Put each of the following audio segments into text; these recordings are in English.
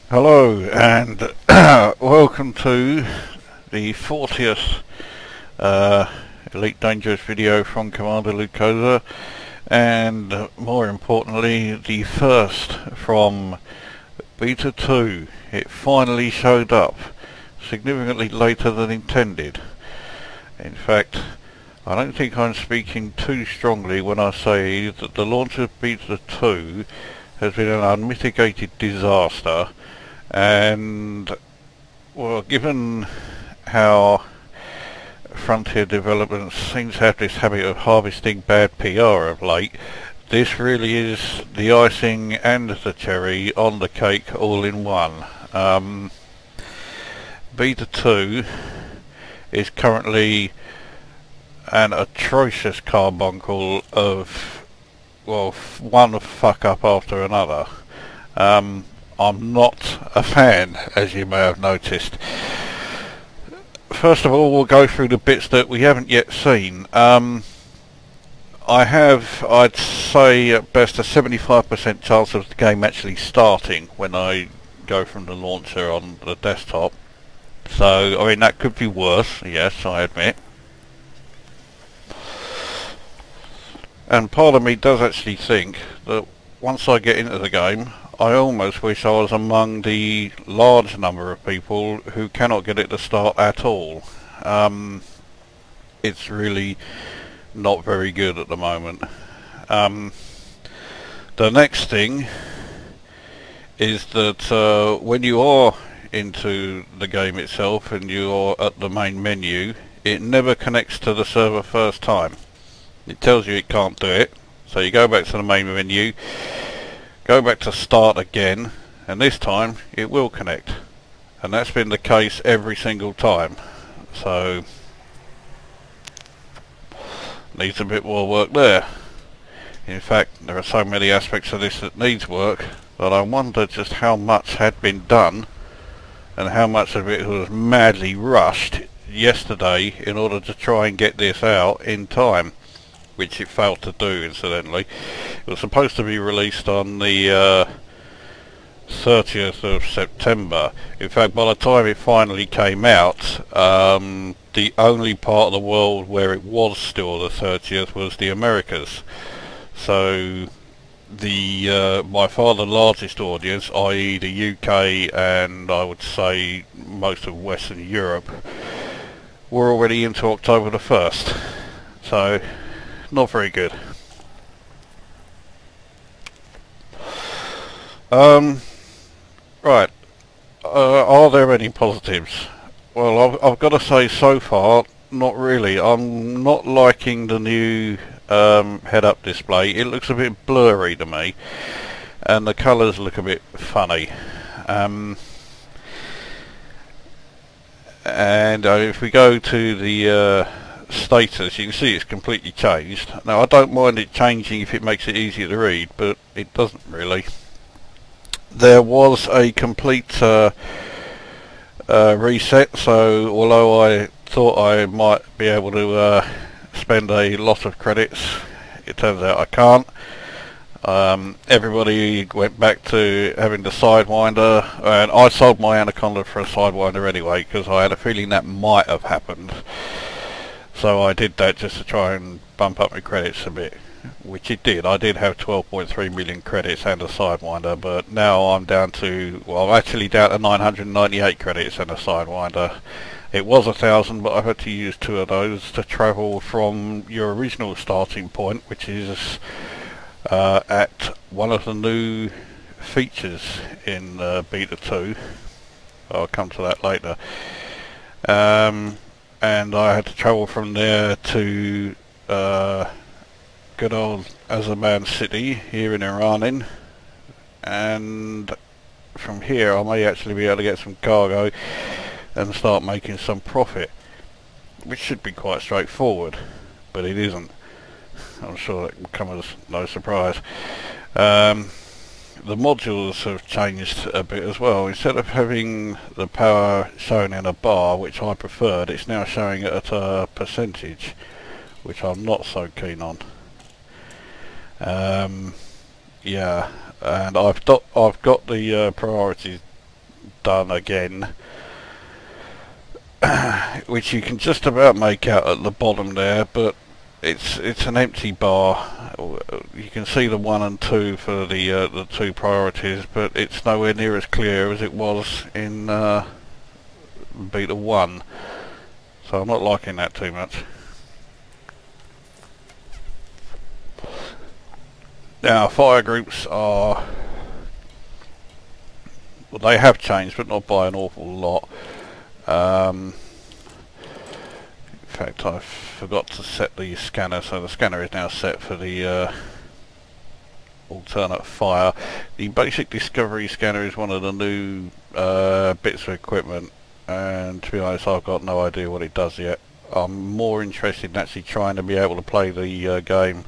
Hello and welcome to the 40th Elite Dangerous video from Commander Lukoerus, and more importantly the first from Beta 2. It finally showed up, significantly later than intended. In fact, I don't think I'm speaking too strongly when I say that the launch of Beta 2 has been an unmitigated disaster. And well, given how Frontier Developments seems to have this habit of harvesting bad PR of late, this really is the icing and the cherry on the cake all in one. Beta 2 is currently an atrocious carbuncle of, well, one fuck up after another. I'm not a fan, as you may have noticed. First of all, we'll go through the bits that we haven't yet seen. I have, I'd say at best, a 75% chance of the game actually starting when I go from the launcher on the desktop. So, I mean, that could be worse, yes, I admit. And part of me does actually think that once I get into the game, I almost wish I was among the large number of people who cannot get it to start at all. It's really not very good at the moment. The next thing is that when you are into the game itself and you're at the main menu, it never connects to the server first time. It tells you it can't do it, so you go back to the main menu, go back to start again, and this time it will connect, and that's been the case every single time. So needs a bit more work there. In fact, there are so many aspects of this that needs work that I wonder just how much had been done and how much of it was madly rushed yesterday in order to try and get this out in time, which it failed to do, incidentally. It was supposed to be released on the 30th of September. In fact, by the time it finally came out, the only part of the world where it was still the 30th was the Americas. So the by far the largest audience, i.e. the UK and I would say most of Western Europe, were already into October the 1st. So not very good. Right. Are there any positives? Well, I've got to say so far, not really. I'm not liking the new head-up display. It looks a bit blurry to me, and the colours look a bit funny. And if we go to the status, you can see it's completely changed. Now, I don't mind it changing if it makes it easier to read, but it doesn't really. There was a complete reset, so although I thought I might be able to spend a lot of credits, it turns out I can't. Everybody went back to having the Sidewinder, and I sold my Anaconda for a Sidewinder anyway, because I had a feeling that might have happened. So I did that just to try and bump up my credits a bit, which it did. I did have 12.3 million credits and a Sidewinder, but now I'm down to, well, I'm actually down to 998 credits and a Sidewinder. It was 1,000, but I've had to use 2 of those to travel from your original starting point, which is at one of the new features in Beta 2. I'll come to that later. And I had to travel from there to good old Azaman City here in Iran, and from here I may actually be able to get some cargo and start making some profit, which should be quite straightforward, but it isn't. I'm sure that will come as no surprise. The modules have changed a bit as well. Instead of having the power shown in a bar, which I preferred, it's now showing it at a percentage, which I'm not so keen on. Yeah, and I've got the priorities done again, which you can just about make out at the bottom there, but it's an empty bar. You can see the 1 and 2 for the 2 priorities, but it's nowhere near as clear as it was in beta 1, so I'm not liking that too much. Now fire groups are, well, they have changed, but not by an awful lot. In fact, I forgot to set the scanner, so the scanner is now set for the alternate fire. The basic discovery scanner is one of the new bits of equipment, and to be honest, I've got no idea what it does yet. I'm more interested in actually trying to be able to play the game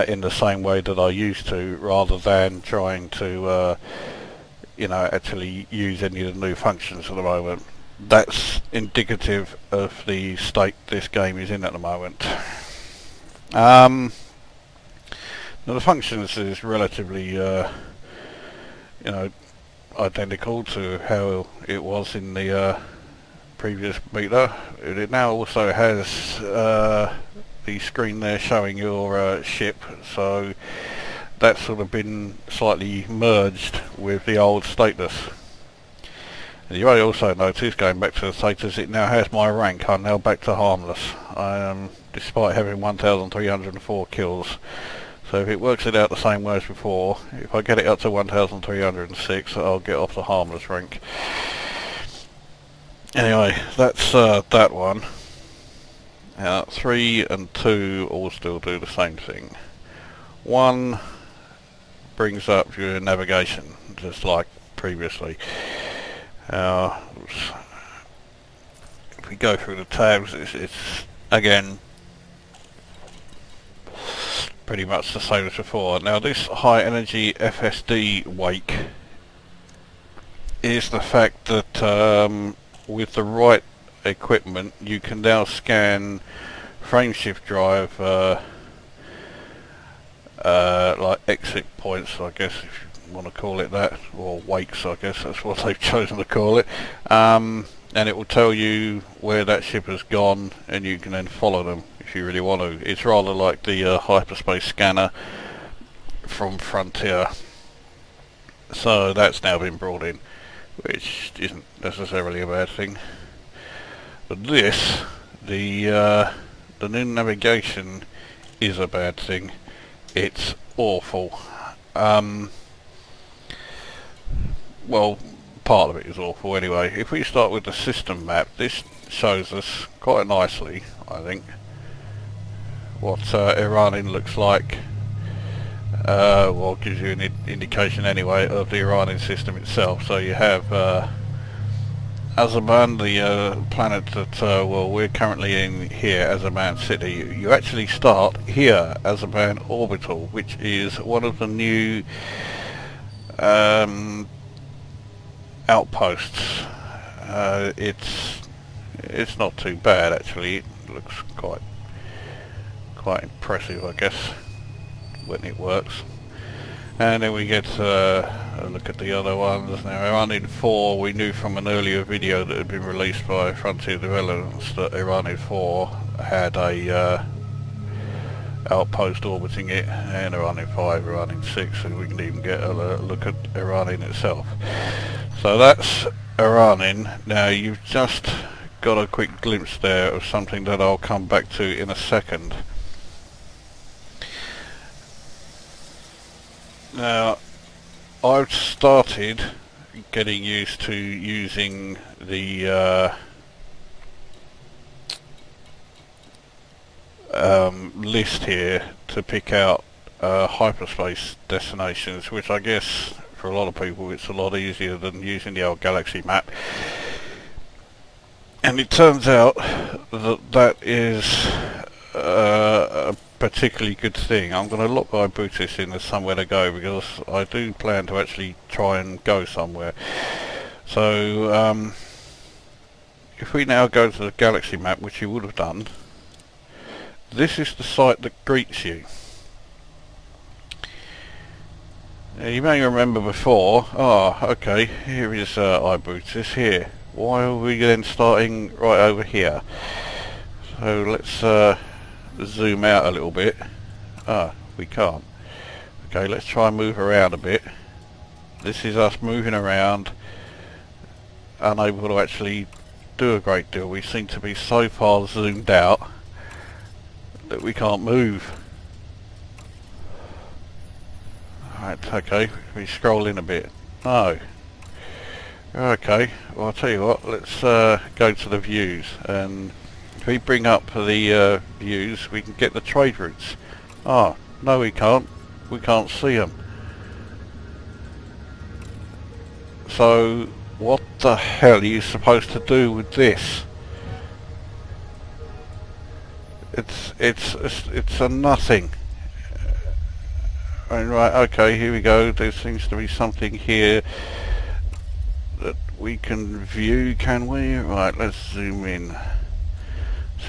in the same way that I used to, rather than trying to you know, actually use any of the new functions at the moment. That's indicative of the state this game is in at the moment. Now the functions is relatively you know, identical to how it was in the previous beta. It now also has the screen there showing your ship, so that's sort of been slightly merged with the old status. And you may also notice, going back to the status, it now has my rank. I'm now back to harmless. I am, despite having 1,304 kills. So if it works it out the same way as before, if I get it up to 1,306, I'll get off the harmless rank. Anyway, that's that one. 3 and 2 all still do the same thing. 1 brings up your navigation, just like previously. If we go through the tabs, it's again pretty much the same as before. Now this high energy FSD wake is the fact that with the right equipment you can now scan frameshift drive like exit points, I guess, if you want to call it that, or wakes, I guess that's what they've chosen to call it, and it will tell you where that ship has gone, and you can then follow them if you really want to. It's rather like the hyperspace scanner from Frontier, so that's now been brought in, which isn't necessarily a bad thing. But this, the new navigation, is a bad thing. It's awful. Well, part of it is awful anyway. If we start with the system map, this shows us quite nicely, I think, what Iranian looks like. Well, gives you an indication anyway of the Iranian system itself. So you have Azerbaijan, the planet that well, we're currently in here, Azerbaijan City. You actually start here, Azerbaijan Orbital, which is one of the new outposts. It's not too bad actually. It looks quite impressive, I guess, when it works. And then we get a look at the other ones. Now, Iranian 4, we knew from an earlier video that had been released by Frontier Developments that Iranian 4 had a outpost orbiting it, and Iranian 5, Iranian 6, and we can even get a look at Iranian itself. So that's Iranian. Now, you've just got a quick glimpse there of something that I'll come back to in a second. Now, I've started getting used to using the list here to pick out hyperspace destinations, which I guess for a lot of people it's a lot easier than using the old galaxy map. And it turns out that that is a particularly good thing. I'm going to lock my Bootis in as somewhere to go, because I do plan to actually try and go somewhere. So if we now go to the galaxy map, which you would have done, this is the site that greets you. You may remember before, okay, here is iBootis here. Why are we then starting right over here? So let's zoom out a little bit. We can't. Okay, let's try and move around a bit. This is us moving around, unable to actually do a great deal. We seem to be so far zoomed out that we can't move. Right, okay, we scroll in a bit. No. Okay, well I'll tell you what, let's go to the views, and if we bring up the views we can get the trade routes. No we can't see them. So what the hell are you supposed to do with this? It's a nothing. Right, okay, here we go. There seems to be something here that we can view, can we? Right, let's zoom in.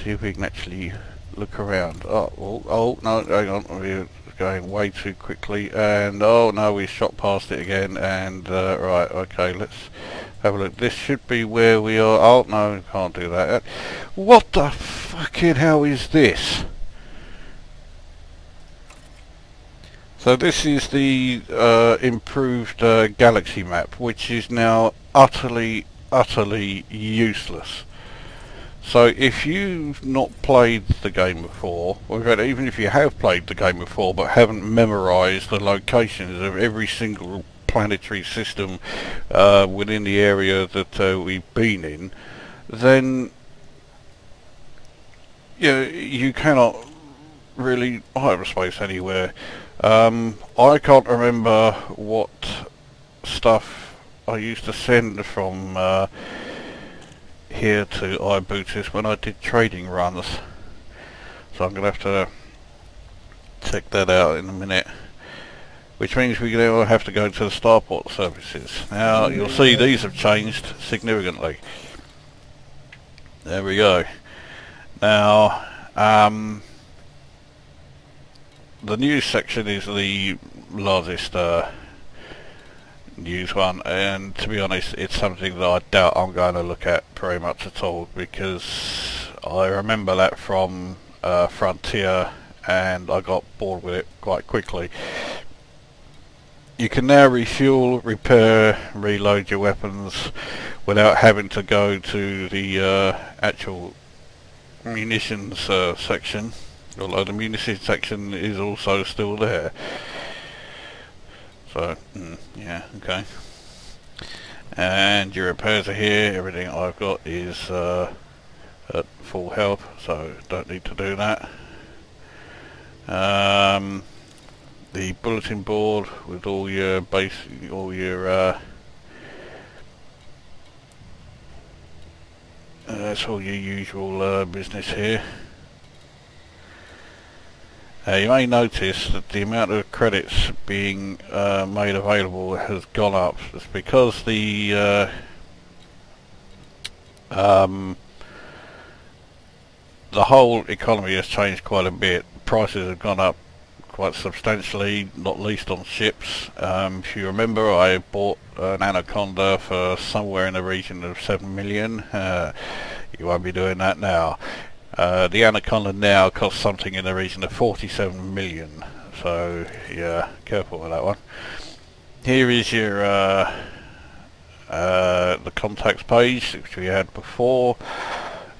See if we can actually look around. Oh no, hang on, we're going way too quickly, and oh no, we shot past it again, and right, okay, let's have a look. This should be where we are. Oh no, we can't do that. What the fucking hell is this? So this is the improved galaxy map, which is now utterly useless. So if you've not played the game before, or in fact, even if you have played the game before but haven't memorised the locations of every single planetary system within the area that we've been in, then you cannot really hyperspace anywhere. I can't remember what stuff I used to send from here to iBootis when I did trading runs, so I'm going to have to check that out in a minute, which means we now have to go to the starport services. Now you'll see these have changed significantly. There we go. Now the news section is the largest news one, and to be honest it's something that I doubt I'm going to look at very much at all, because I remember that from Frontier and I got bored with it quite quickly. You can now refuel, repair, reload your weapons without having to go to the actual munitions section, although the munitions section is also still there. So, yeah, okay. And your repairs are here. Everything I've got is at full health, so don't need to do that. The bulletin board with all your that's all your usual business here. You may notice that the amount of credits being made available has gone up. It's because the whole economy has changed quite a bit. Prices have gone up quite substantially, not least on ships. If you remember, I bought an Anaconda for somewhere in the region of 7 million. You won't be doing that now. The Anaconda now costs something in the region of 47 million. So yeah, careful with that one. Here is your the contacts page, which we had before.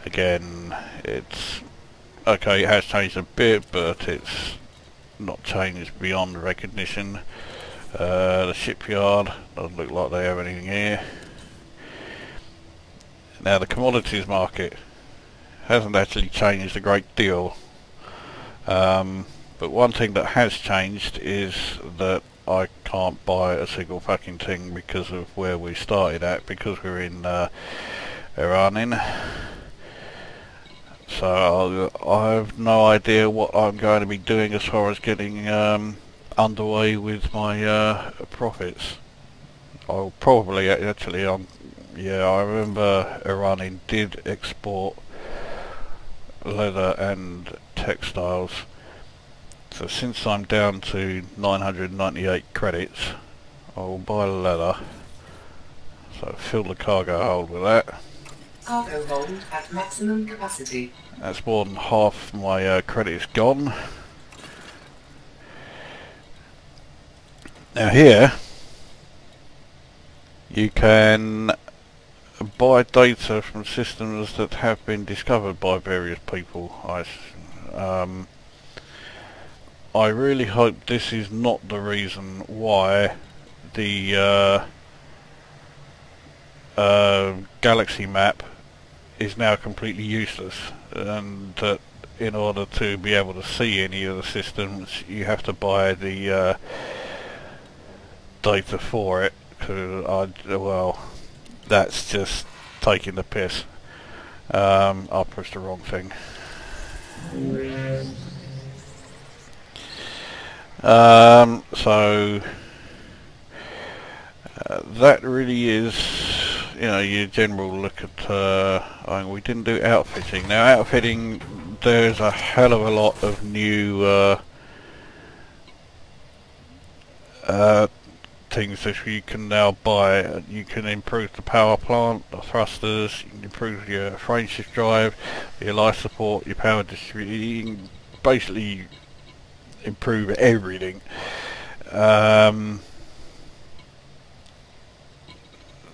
Again, it's okay, it has changed a bit, but it's not changed beyond recognition. The shipyard doesn't look like they have anything here. Now the commodities market hasn't actually changed a great deal, but one thing that has changed is that I can't buy a single fucking thing because of where we started at, because we're in Iran. So I have no idea what I'm going to be doing as far as getting underway with my profits. I'll probably actually, yeah, I remember Iran did export leather and textiles So since I'm down to 998 credits, I will buy a ladder. So fill the cargo hold with that. Cargo hold at maximum capacity. That's more than half my credits gone. Now here, you can buy data from systems that have been discovered by various people. I really hope this is not the reason why the galaxy map is now completely useless, and that in order to be able to see any of the systems you have to buy the data for it. Well, that's just taking the piss. I pushed the wrong thing. So that really is, you know, your general look at. I mean, we didn't do outfitting. Now, outfitting, there's a hell of a lot of new things that you can now buy. You can improve the power plant, the thrusters, you can improve your frame shift drive, your life support, your power distribution. You can basically improve everything.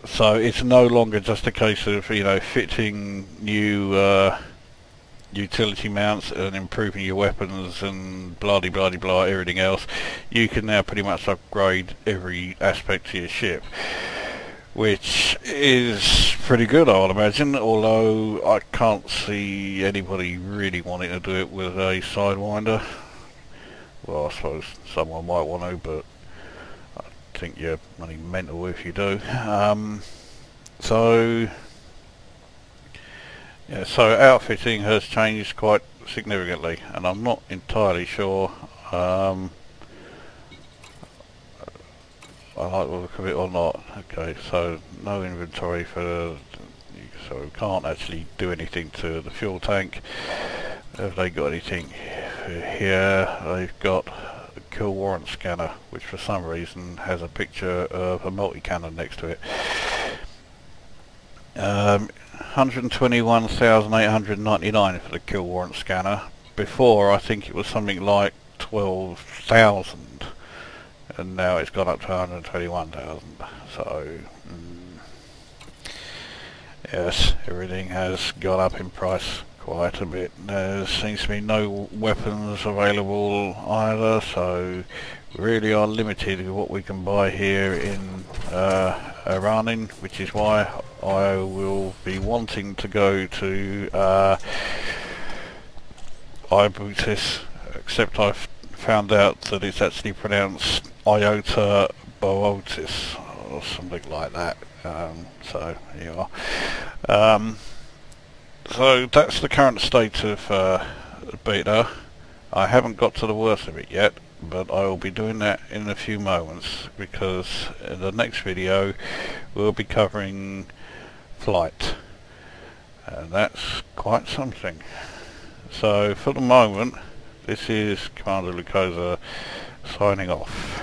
So it's no longer just a case of, you know, fitting new utility mounts and improving your weapons and blah de blah de blah everything else. You can now pretty much upgrade every aspect to your ship, which is pretty good, I would imagine, although I can't see anybody really wanting to do it with a Sidewinder. Well, I suppose someone might want to, but I think you're bloody mental if you do. Yeah, so outfitting has changed quite significantly, and I'm not entirely sure I like the look of it or not. Okay, so no inventory so we can't actually do anything to the fuel tank. Have they got anything here? They've got a kill warrant scanner, which for some reason has a picture of a multi-cannon next to it. 121,899 for the kill warrant scanner. Before, I think it was something like 12,000, and now it's gone up to 121,000. So yes, everything has gone up in price quite a bit. There seems to be no weapons available either, so we really are limited with what we can buy here in Iranin, which is why I will be wanting to go to Ibutis, except I've found out that it's actually pronounced Iota Bootis or something like that. So here you are. So that's the current state of beta. I haven't got to the worst of it yet, but I will be doing that in a few moments, because in the next video we'll be covering flight, and that's quite something. So for the moment, this is Commander Lukoerus signing off.